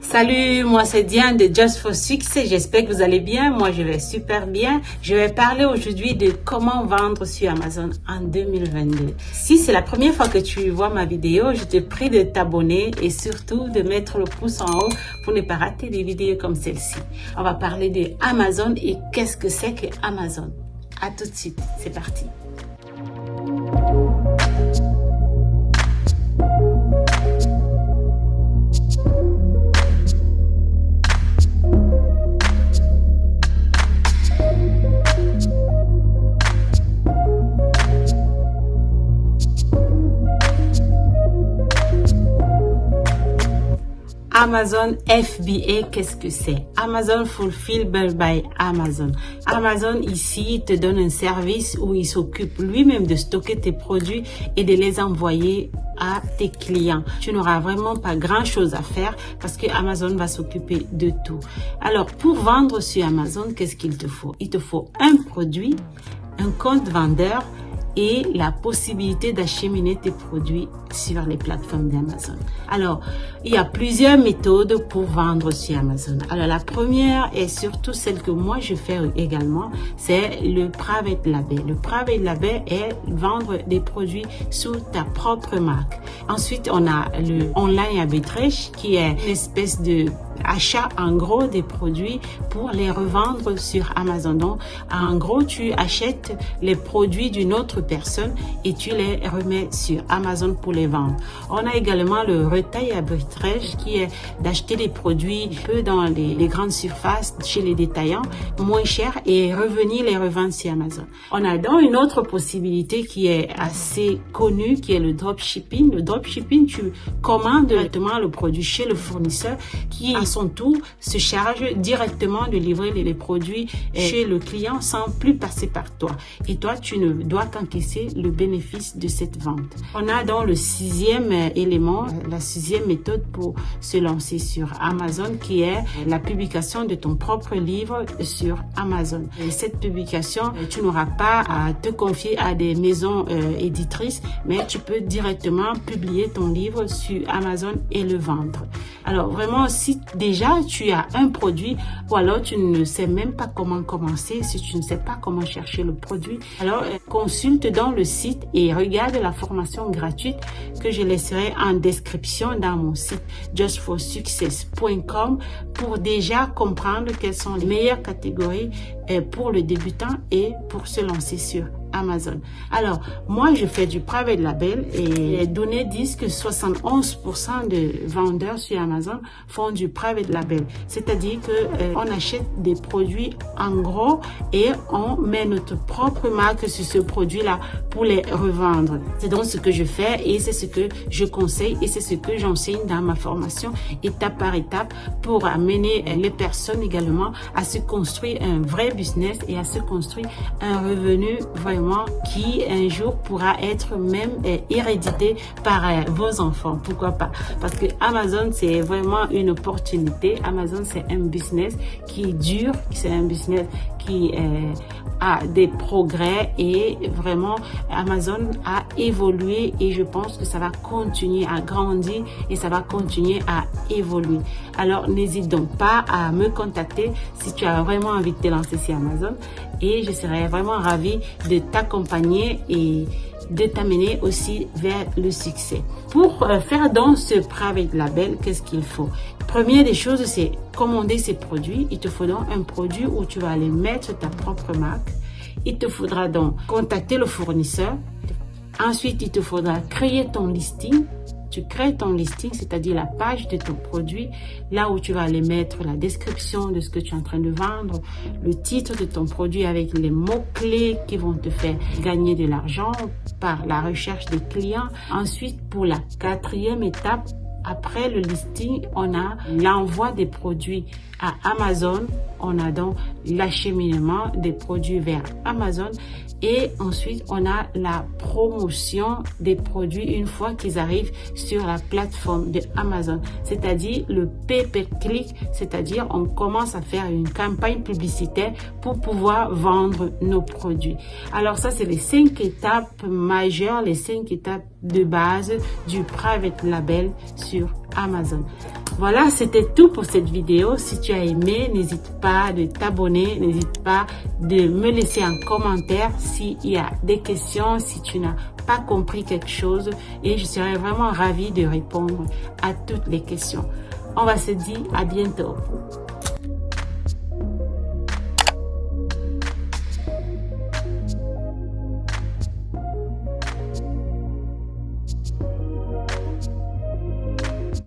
Salut, moi c'est Diane de Just for Success. J'espère que vous allez bien. Moi je vais super bien. Je vais parler aujourd'hui de comment vendre sur Amazon en 2022. Si c'est la première fois que tu vois ma vidéo, je te prie de t'abonner et surtout de mettre le pouce en haut pour ne pas rater des vidéos comme celle-ci. On va parler de Amazon et qu'est-ce que c'est que Amazon. À tout de suite, c'est parti. Amazon FBA, qu'est-ce que c'est? Amazon Fulfillment by Amazon. Amazon ici te donne un service où il s'occupe lui-même de stocker tes produits et de les envoyer à tes clients. Tu n'auras vraiment pas grand-chose à faire parce que Amazon va s'occuper de tout. Alors, pour vendre sur Amazon, qu'est-ce qu'il te faut? Il te faut un produit, un compte vendeur et la possibilité d'acheminer tes produits sur les plateformes d'Amazon. Alors, il y a plusieurs méthodes pour vendre sur Amazon. Alors, la première et surtout celle que moi je fais également, c'est le private label. Le private label est vendre des produits sous ta propre marque. Ensuite, on a le online arbitrage qui est une espèce de achat en gros des produits pour les revendre sur Amazon. Donc, en gros, tu achètes les produits d'une autre personne et tu les remets sur Amazon pour les vendre. On a également le retail arbitrage qui est d'acheter des produits un peu dans les grandes surfaces chez les détaillants moins cher et revenir les revendre sur Amazon. On a donc une autre possibilité qui est assez connue qui est le dropshipping. Le dropshipping, tu commandes directement le produit chez le fournisseur qui à son tour se charge directement de livrer les produits chez le client sans plus passer par toi. Et toi, tu ne dois qu'encaisser le bénéfice de cette vente. On a donc le sixième élément, la sixième méthode pour se lancer sur Amazon qui est la publication de ton propre livre sur Amazon. Et cette publication, tu n'auras pas à te confier à des maisons éditrices, mais tu peux directement publier ton livre sur Amazon et le vendre. Alors vraiment, si déjà tu as un produit ou alors tu ne sais même pas comment commencer, si tu ne sais pas comment chercher le produit, alors consulte dans le site et regarde la formation gratuite que je laisserai en description dans mon site justforsuccess.com pour déjà comprendre quelles sont les meilleures catégories pour le débutant et pour se lancer sur Amazon. Alors, moi, je fais du private label et les données disent que 71% de vendeurs sur Amazon font du private label. C'est-à-dire que on achète des produits en gros et on met notre propre marque sur ce produit-là pour les revendre. C'est donc ce que je fais et c'est ce que je conseille et c'est ce que j'enseigne dans ma formation étape par étape pour amener les personnes également à se construire un vrai business et à se construire un revenu vraiment qui un jour pourra être même hérédité par vos enfants. Pourquoi pas? Parce que Amazon, c'est vraiment une opportunité. Amazon, c'est un business qui dure, c'est un business qui a des progrès et vraiment Amazon a évolué et je pense que ça va continuer à grandir et ça va continuer à évoluer. Alors n'hésite donc pas à me contacter si tu as vraiment envie de te lancer sur Amazon et je serais vraiment ravie de t'accompagner et de t'amener aussi vers le succès. Pour faire donc ce private label, qu'est-ce qu'il faut? Première des choses, c'est commander ces produits. Il te faut donc un produit où tu vas aller mettre ta propre marque. Il te faudra donc contacter le fournisseur. Ensuite, il te faudra créer ton listing. Tu crées ton listing, c'est-à-dire la page de ton produit, là où tu vas aller mettre la description de ce que tu es en train de vendre, le titre de ton produit avec les mots-clés qui vont te faire gagner de l'argent par la recherche des clients. Ensuite, pour la quatrième étape, après le listing, on a l'envoi des produits à Amazon. On a donc l'acheminement des produits vers Amazon. Et ensuite, on a la promotion des produits une fois qu'ils arrivent sur la plateforme de Amazon. C'est-à-dire le pay-per-click, c'est-à-dire on commence à faire une campagne publicitaire pour pouvoir vendre nos produits. Alors ça, c'est les 5 étapes majeures, les 5 étapes de base du private label sur sur Amazon. Voilà, c'était tout pour cette vidéo. Si tu as aimé, n'hésite pas de t'abonner, n'hésite pas de me laisser un commentaire s'il y a des questions, si tu n'as pas compris quelque chose, et je serai vraiment ravie de répondre à toutes les questions. On va se dire à bientôt.